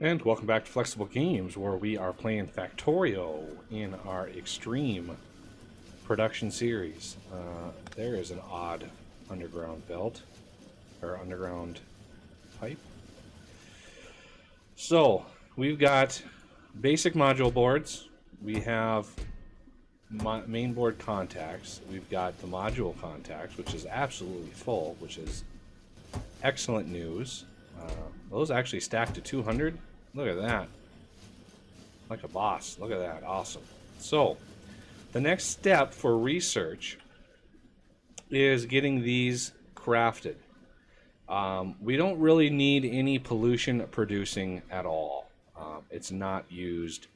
And welcome back to Flexible Games, where we are playing Factorio in our Extreme Production series. There is an odd underground belt, or underground pipe. So, we've got basic module boards, we have mainboard contacts, we've got the module contacts, which is absolutely full, which is excellent news. Those actually stack to 200. Look at that. Like a boss. Look at that. Awesome. So, the next step for research is getting these crafted. We don't really need any pollution producing at all. It's not used.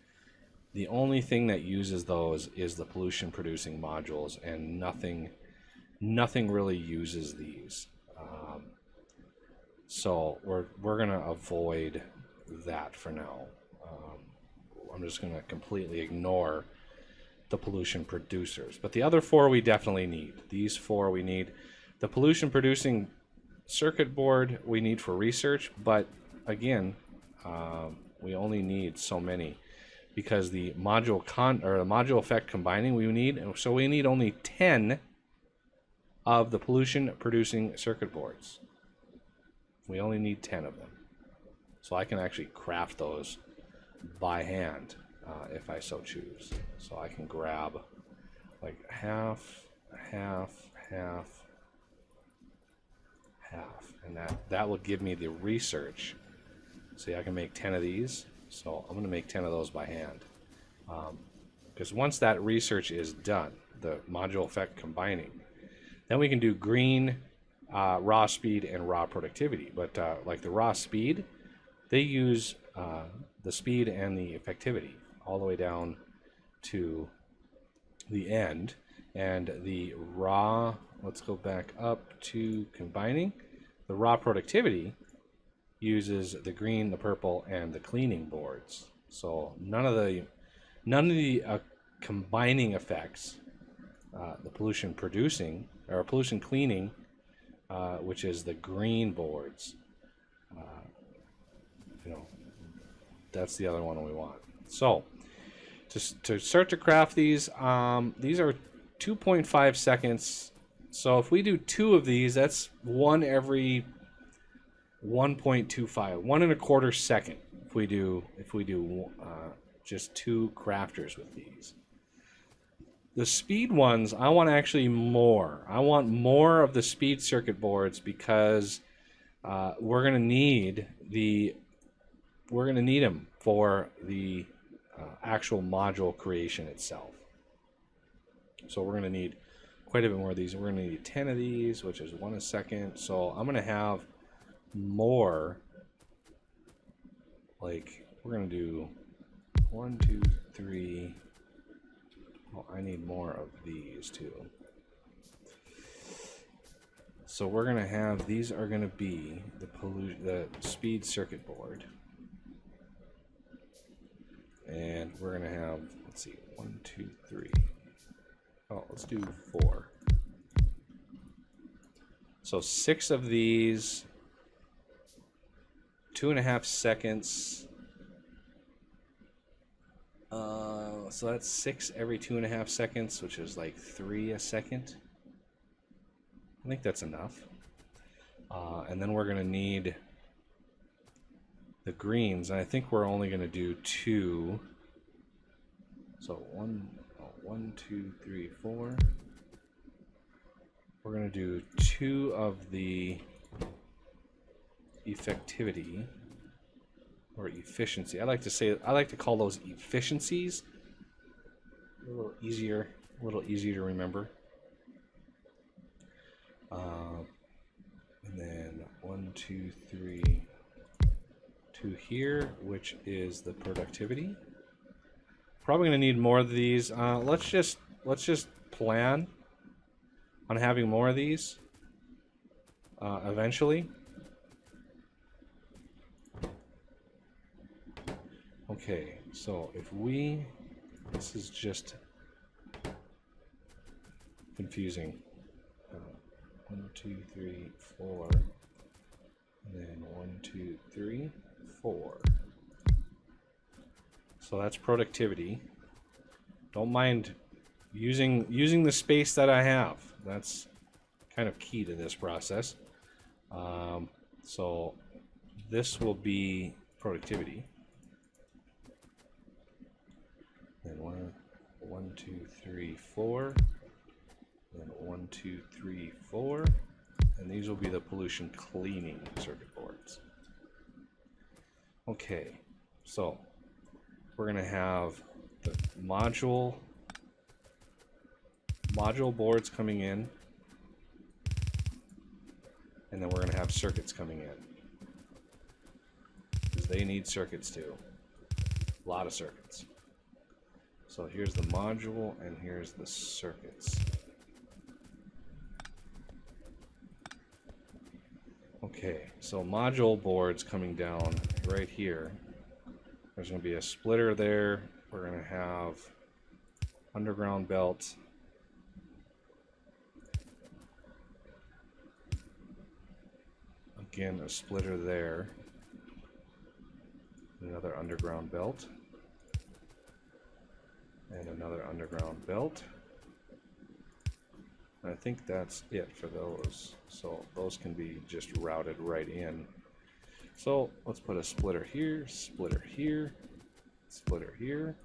The only thing that uses those is the pollution producing modules, and nothing really uses these. So we're gonna avoid that for now. I'm just gonna completely ignore the pollution producers, but the other four we definitely need. These four we need. The pollution producing circuit board we need for research, but again, we only need so many because the module effect combining we need, so we need only 10 of the pollution producing circuit boards. We only need 10 of them. So I can actually craft those by hand if I so choose. So I can grab like half, and that will give me the research. See, I can make 10 of these. So I'm going to make 10 of those by hand. Because once that research is done, the module effect combining, then we can do green, raw speed, and raw productivity. But like the raw speed, they use the speed and the effectivity all the way down to the end. And the raw, let's go back up to combining. The raw productivity uses the green, the purple, and the cleaning boards. So none of the combining effects, the pollution producing or pollution cleaning, which is the green boards. That's the other one we want. So to start to craft these are 2.5 seconds. So if we do 2 of these, that's one every 1.25, 1.25 second. If we do just 2 crafters with these. The speed ones, I want actually more. I want more of the speed circuit boards because we're gonna need them for the actual module creation itself. So we're gonna need quite a bit more of these. We're gonna need 10 of these, which is 1 a second. So I'm gonna have more. Like we're gonna do 1, 2, 3. Oh, I need more of these too. So we're gonna have, these are gonna be the speed circuit board. And we're gonna have, let's see, 1, 2, 3. Oh, let's do 4. So 6 of these, 2.5 seconds. So that's 6 every 2.5 seconds, which is like 3 a second. I think that's enough. And then we're gonna need the greens, and I think we're only gonna do 2. So 1, 2, 3, 4. We're gonna do 2 of the effectivity or efficiency. I like to call those efficiencies. A little easier to remember. And then 1, 2, 3, 2 here, which is the productivity. Probably gonna need more of these. Let's just plan on having more of these eventually. Okay, so if this is just confusing. 1, 2, 3, 4, and then 1, 2, 3, 4. So that's productivity. Don't mind using the space that I have. That's kind of key to this process. So this will be productivity. Then 1, 2, 3, 4. Then 1, 2, 3, 4. And these will be the pollution cleaning circuit boards. Okay, so we're going to have the module boards coming in, and then we're going to have circuits coming in, because they need circuits too. A lot of circuits. So here's the module, and here's the circuits. Okay, so module boards coming down right here. There's going to be a splitter there. We're going to have underground belt. Again, a splitter there. Another underground belt. And another underground belt. I think that's it for those. So those can be just routed right in. So let's put a splitter here, splitter here, splitter here.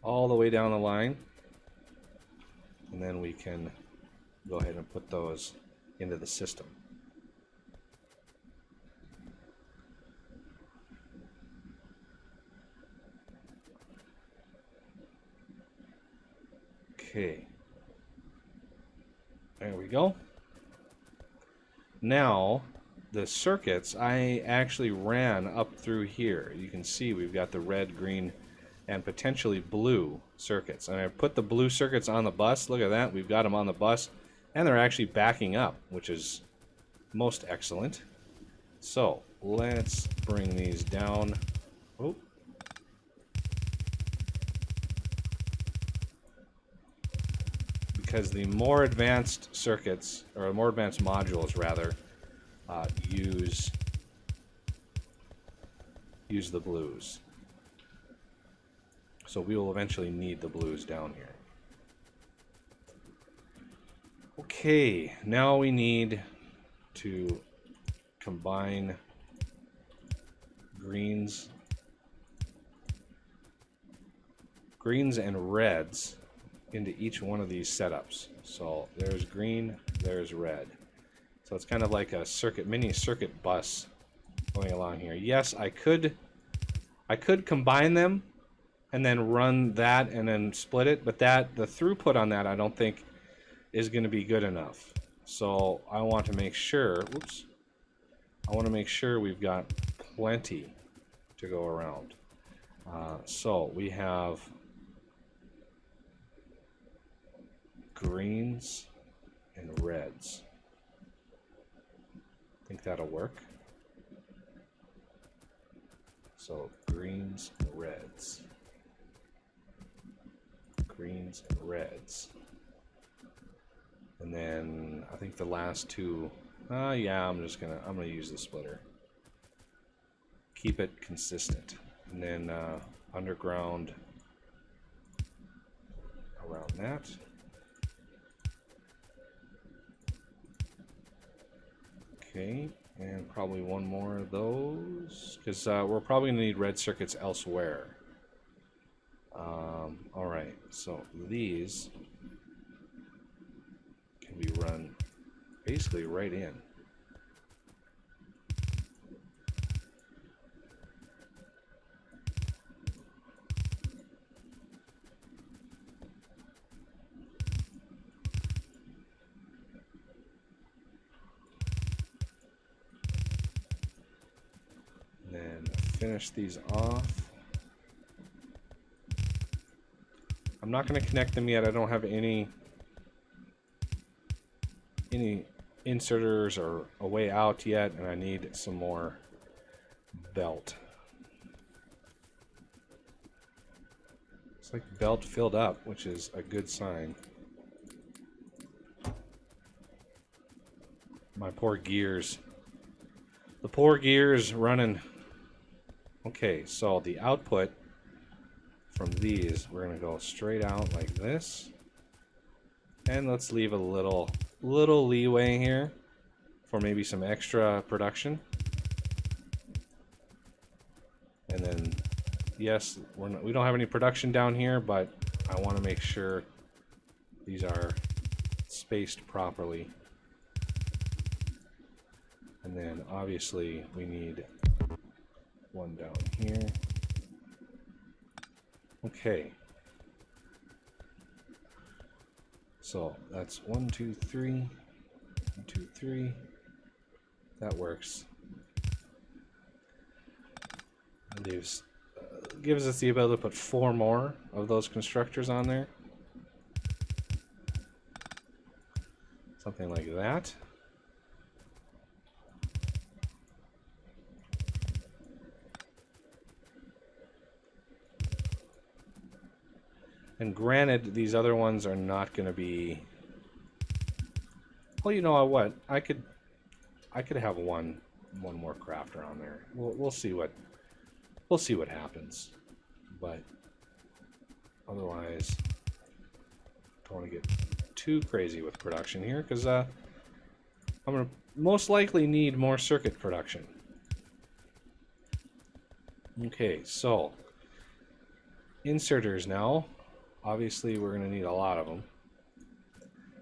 All the way down the line. And then we can go ahead and put those into the system. Okay, there we go. Now, the circuits, I actually ran up through here. You can see we've got the red, green, and potentially blue circuits. And I put the blue circuits on the bus. Look at that, we've got them on the bus. And they're actually backing up, which is most excellent. So, let's bring these down. Oh. Because the more advanced circuits, or more advanced modules rather, use the blues. So we will eventually need the blues down here. Okay, now we need to combine greens and reds into each one of these setups. So there's green, there's red. So it's kind of like a mini circuit bus going along here. Yes, I could combine them and then run that and then split it, but the throughput on that I don't think is going to be good enough. So I want to make sure, we've got plenty to go around. So we have greens and reds. I think that'll work. So greens and reds. Greens and reds. And then I think the last two, yeah, I'm gonna use the splitter. Keep it consistent. And then underground around that. Okay, and probably one more of those, because we're probably going to need red circuits elsewhere. All right, so these can be run basically right in. Finish these off. I'm not going to connect them yet. I don't have any inserters or a way out yet, and I need some more belt. It's like the belt filled up, which is a good sign. My poor gears. The poor gears running Okay, so the output from these, we're going to go straight out like this. And let's leave a little leeway here for maybe some extra production. And then, yes, we don't have any production down here, but I want to make sure these are spaced properly. And then obviously we need one down here. Okay. So that's 1, 2, 3, 1, 2, 3. That works. And gives us the ability to put 4 more of those constructors on there. Something like that. And granted, these other ones are not going to be. Well, you know what? I could have one more crafter on there. We'll see what happens. But otherwise, don't want to get too crazy with production here, because I'm going to most likely need more circuit production. Okay, so inserters now. Obviously, we're going to need a lot of them.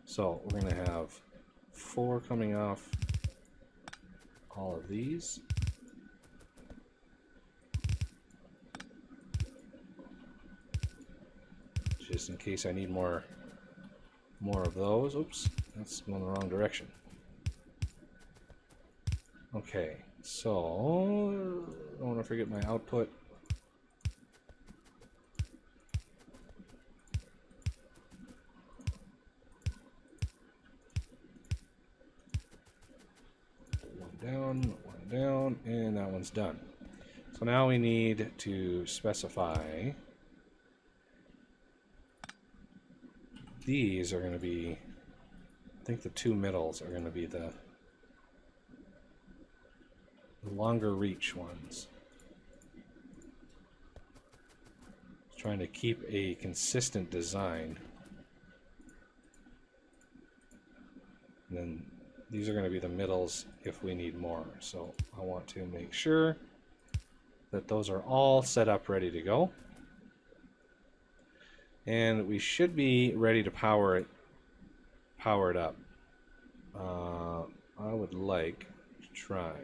So we're going to have 4 coming off all of these. Just in case I need more of those. Oops, that's going the wrong direction. Okay, so I don't want to forget my output. One down, and that one's done. So now we need to specify these are going to be, I think the 2 middles are going to be the longer reach ones. Trying to keep a consistent design. And then these are going to be the middles if we need more. So I want to make sure that those are all set up ready to go. And we should be ready to power it up. I would like to try.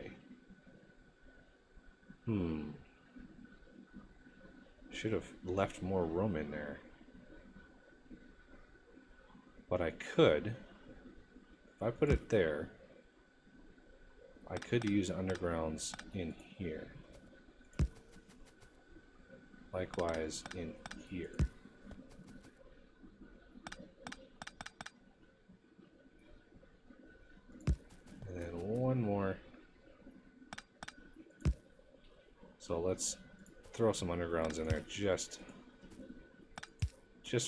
Should have left more room in there. But I could. If I put it there, I could use undergrounds in here. Likewise in here. And then one more. So let's throw some undergrounds in there just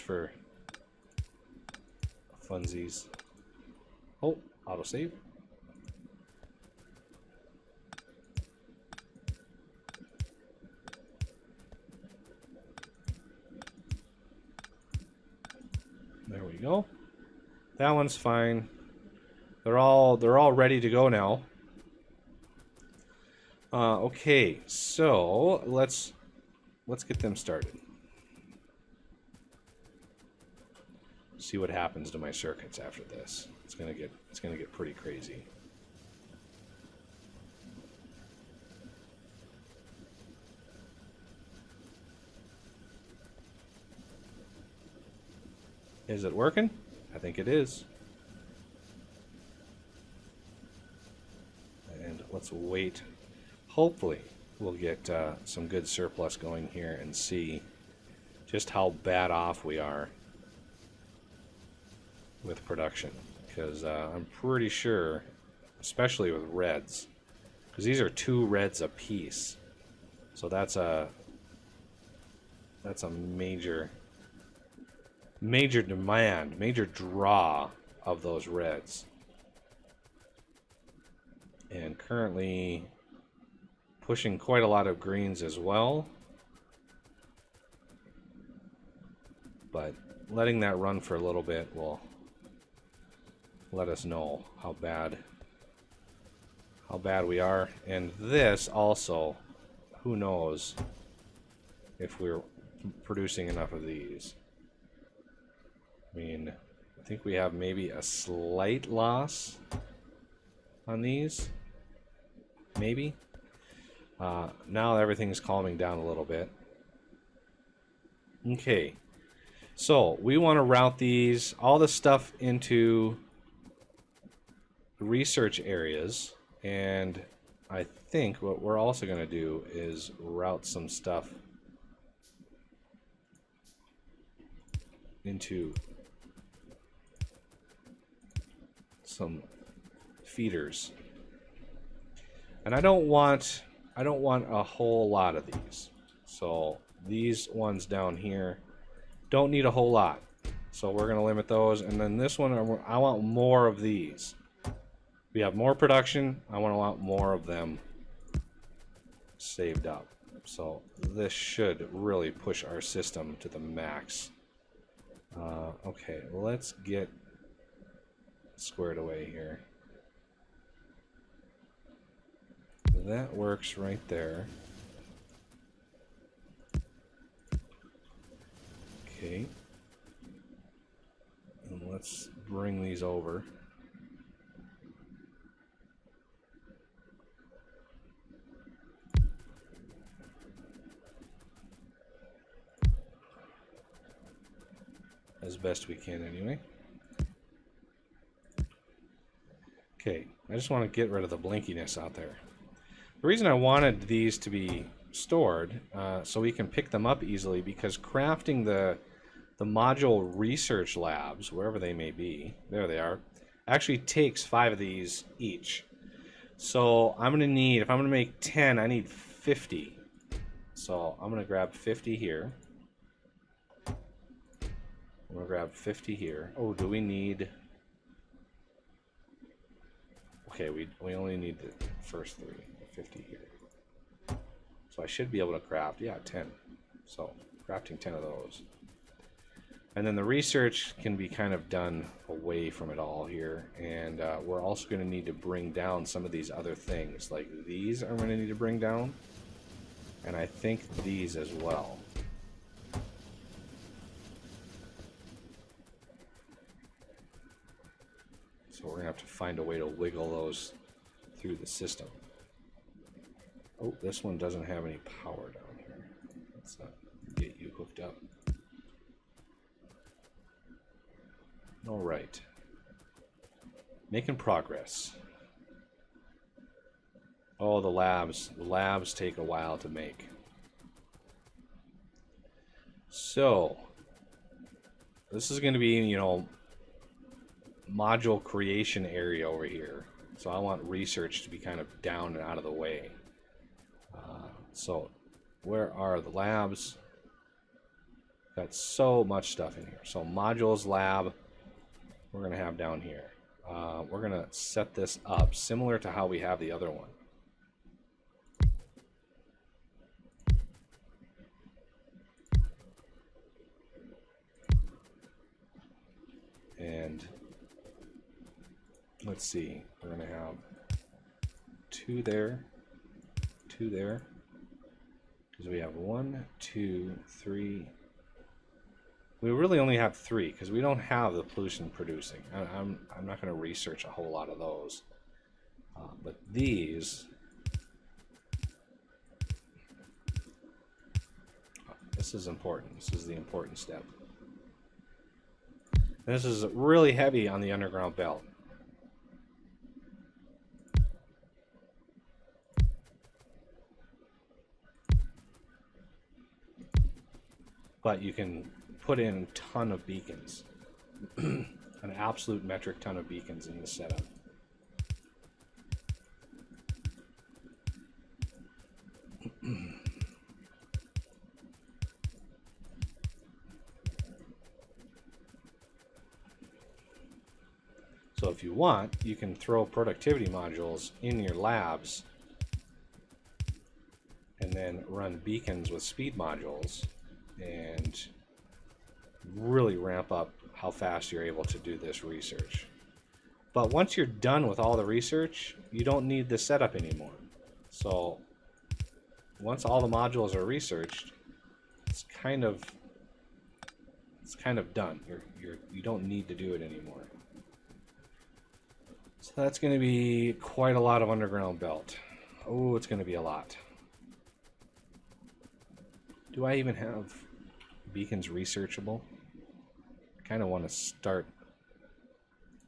for funsies. Oh, autosave. There we go. That one's fine. They're all ready to go now. Okay, so let's get them started. See what happens to my circuits after this. It's gonna get pretty crazy. Is it working? I think it is. And let's wait. Hopefully we'll get some good surplus going here and see just how bad off we are with production, because I'm pretty sure, especially with reds, because these are 2 reds a piece, so that's a major demand, major draw of those reds. And currently pushing quite a lot of greens as well. But letting that run for a little bit will let us know how bad we are. And this also, who knows if we're producing enough of these. I mean, I think we have maybe a slight loss on these. Maybe. Now everything's calming down a little bit. Okay. So we want to route these, all the stuff, into research areas. And I think what we're also going to do is route some stuff into some feeders. And I don't want a whole lot of these. So these ones down here don't need a whole lot. So we're going to limit those. And then this one, I want more of these. We have more production. I want more of them saved up. So this should really push our system to the max. Okay, let's get squared away here. That works right there. Okay. And let's bring these over. As best we can anyway. Okay, I just want to get rid of the blinkiness out there. The reason I wanted these to be stored so we can pick them up easily, because crafting the module research labs, wherever they may be, there they are, actually takes 5 of these each. So I'm going to need, if I'm going to make 10, I need 50. So I'm going to grab 50 here. I'm going to grab 50 here. Oh, do we need... Okay, we only need the first 3. 50 here. So I should be able to craft, yeah, 10. So crafting 10 of those. And then the research can be kind of done away from it all here. And we're also going to need to bring down some of these other things. Like these I'm going to need to bring down. And I think these as well. So we're going to have to find a way to wiggle those through the system. Oh, this one doesn't have any power down here. Let's get you hooked up. All right. Making progress. Oh, the labs. The labs take a while to make. So, this is going to be, you know, module creation area over here. So I want research to be kind of down and out of the way. So where are the labs? Got so much stuff in here. So modules lab, we're going to have down here. We're going to set this up similar to how we have the other one. And let's see, we're going to have 2 there, 2 there, because we have 1, 2, 3. We really only have 3 because we don't have the pollution producing. I'm not going to research a whole lot of those, but these, this is important. This is the important step. And this is really heavy on the underground belt. But you can put in a ton of beacons, an absolute metric ton of beacons in the setup. So if you want, you can throw productivity modules in your labs then run beacons with speed modules and really ramp up how fast you're able to do this research. But once you're done with all the research, you don't need the setup anymore. So once all the modules are researched, it's kind of done. You don't need to do it anymore. So that's going to be quite a lot of underground belt. Oh, it's going to be a lot. Do I even have beacons researchable? I kind of want to start.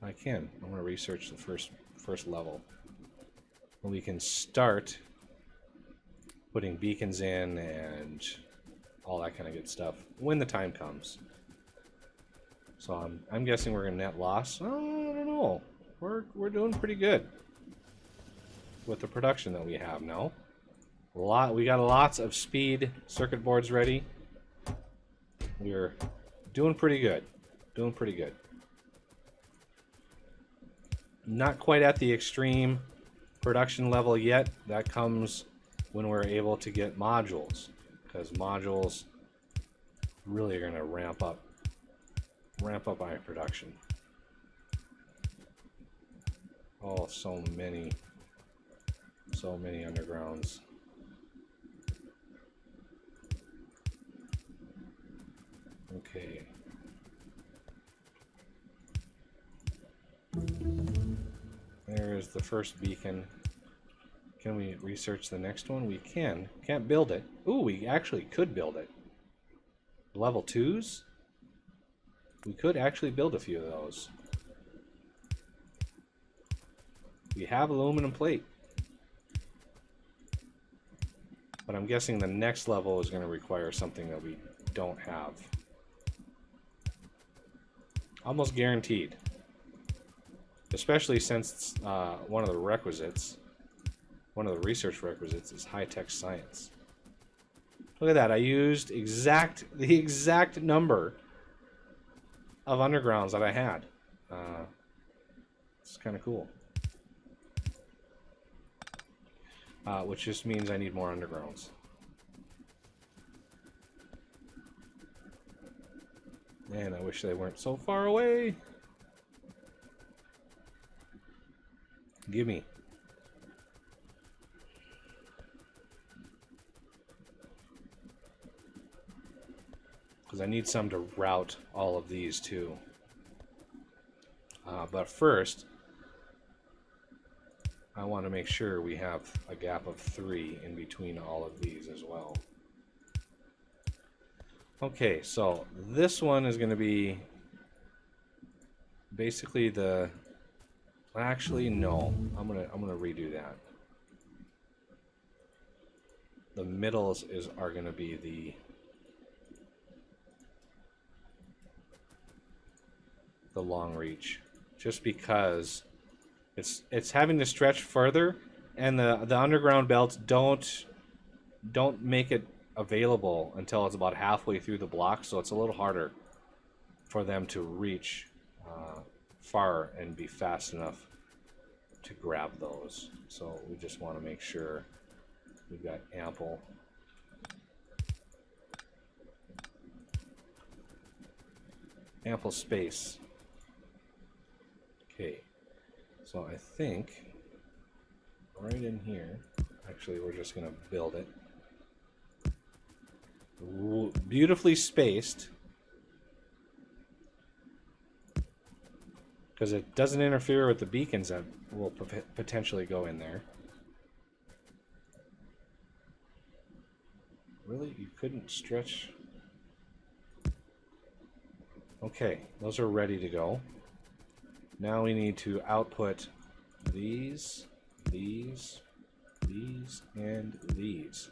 I can. I want to research the first level. And we can start putting beacons in and all that kind of good stuff when the time comes. So I'm guessing we're gonna net loss. Oh, I don't know. We're doing pretty good with the production that we have now. We got lots of speed circuit boards ready. We're doing pretty good. Doing pretty good. Not quite at the extreme production level yet. That comes when we're able to get modules, because modules really are going to ramp up my production. Oh, so many undergrounds. Okay. There's the first beacon. Can we research the next one? We can. Can't build it. Ooh, we actually could build it. Level 2s? We could actually build a few of those. We have aluminum plate. But I'm guessing the next level is going to require something that we don't have. Almost guaranteed. Especially since one of the requisites, one of the research requisites is high-tech science. Look at that. I used the exact number of undergrounds that I had. It's kind of cool. Which just means I need more undergrounds. Man, I wish they weren't so far away. Gimme. Because I need some to route all of these too. But first, I want to make sure we have a gap of 3 in between all of these as well. Okay, so this one is going to be basically the... Actually, no. I'm gonna redo that. The middles are gonna be the long reach, just because it's having to stretch further, and the underground belts don't make it available until it's about halfway through the block, so it's a little harder for them to reach far and be fast enough to grab those. So we just want to make sure we've got ample space. Okay, so I think right in here, actually we're just going to build it. Beautifully spaced, because it doesn't interfere with the beacons that will potentially go in there. Really? You couldn't stretch? Okay, those are ready to go. Now we need to output these, these, and these.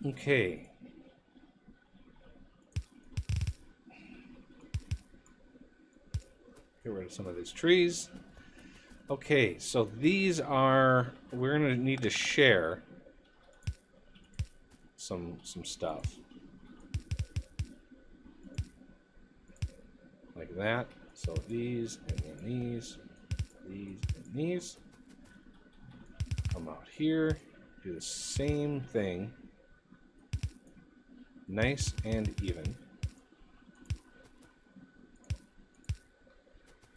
Okay. Get rid of some of these trees. Okay, so these are, we're going to need to share some stuff. Like that. So these, and then these and these. come out here, do the same thing, nice and even.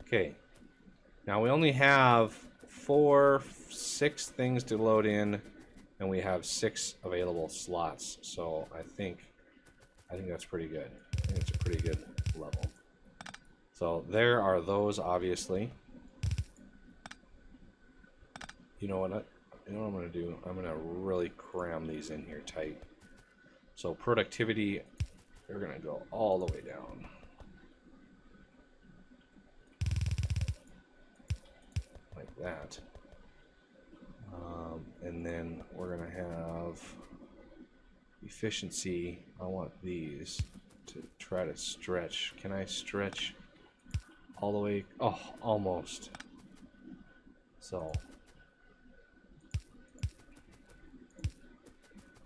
Okay, now we only have 6 things to load in, and we have 6 available slots. So I think that's pretty good. I think it's a pretty good level. So there are those, obviously. You know what I'm going to do? I'm going to really cram these in here tight. So productivity, we're going to go all the way down. Like that. And then we're going to have efficiency. I want these to try to stretch. Can I stretch all the way? Oh, almost. So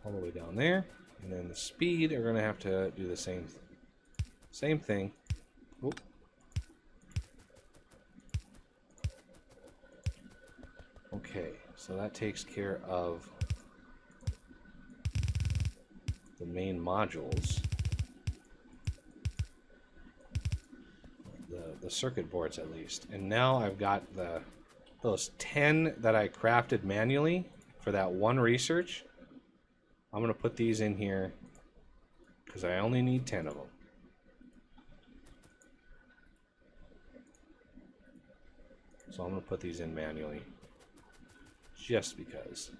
all the way down there. And then the speed, we're going to have to do the same thing. Oop. Okay, so that takes care of the main modules, the circuit boards at least. And now I've got those 10 that I crafted manually for that one research. I'm going to put these in here because I only need 10 of them. So I'm going to put these in manually just because.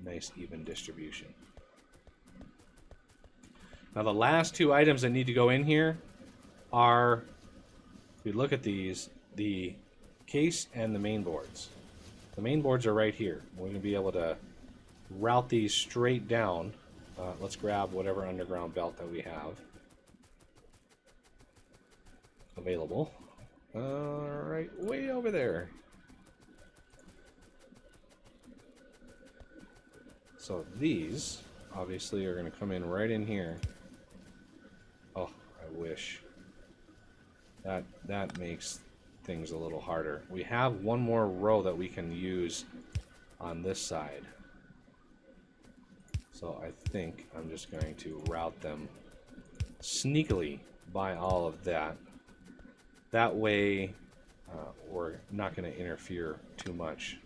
Nice even distribution. Now the last 2 items that need to go in here are, if we look at these, the case and the main boards. The main boards are right here. We're going to be able to route these straight down. Let's grab whatever underground belt that we have available. Right way over there. So these obviously are going to come in right in here. Oh, I wish. That makes things a little harder. We have one more row that we can use on this side. So I think I'm just going to route them sneakily by all of that. That way we're not going to interfere too much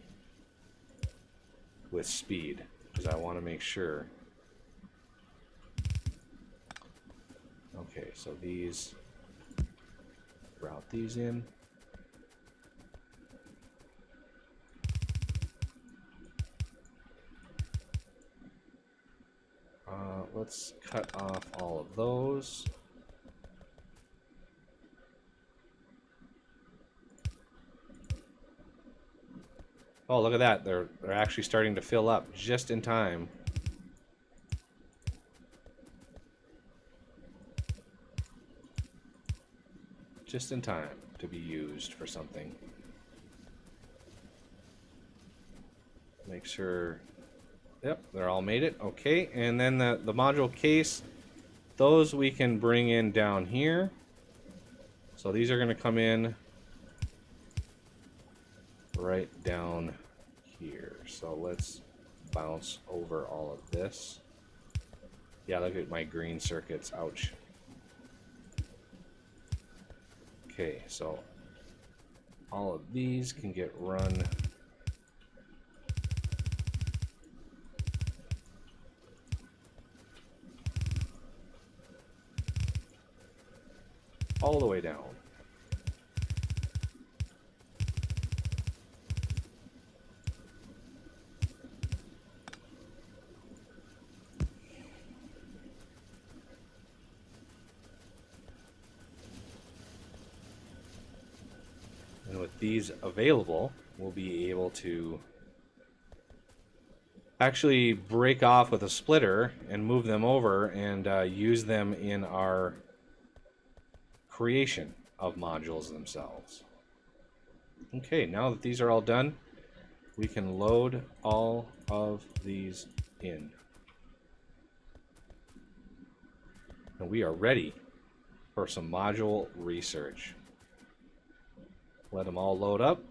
with speed, because I want to make sure. Okay, so these, route these in. Let's cut off all of those. Oh, look at that. They're actually starting to fill up just in time. Just in time to be used for something. Make sure. Yep, they're all made it. Okay, and then the module case, those we can bring in down here. So these are going to come in right down here. So let's bounce over all of this. Yeah, look at my green circuits. Ouch. Okay, so all of these can get run all the way down. And with these available, we'll be able to actually break off with a splitter and move them over and use them in our creation of modules themselves. Okay, now that these are all done, we can load all of these in. And we are ready for some module research. Let them all load up.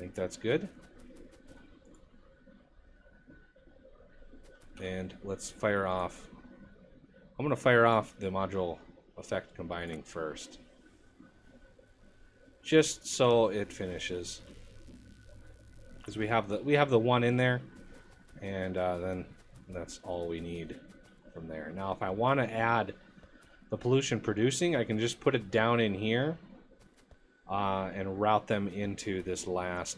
think that's good. And let's fire off. I'm going to fire off the module effect combining first, just so it finishes, because we have the one in there, and then that's all we need from there. Now, if I want to add the pollution producing, I can just put it down in here and route them into this last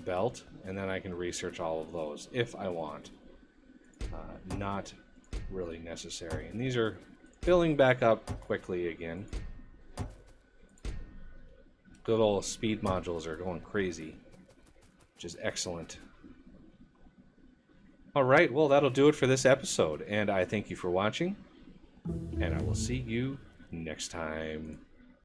belt, and then I can research all of those if I want. Not really necessary. And these are filling back up quickly again. Good old speed modules are going crazy, which is excellent. Alright, well, that'll do it for this episode, and I thank you for watching, and I will see you next time.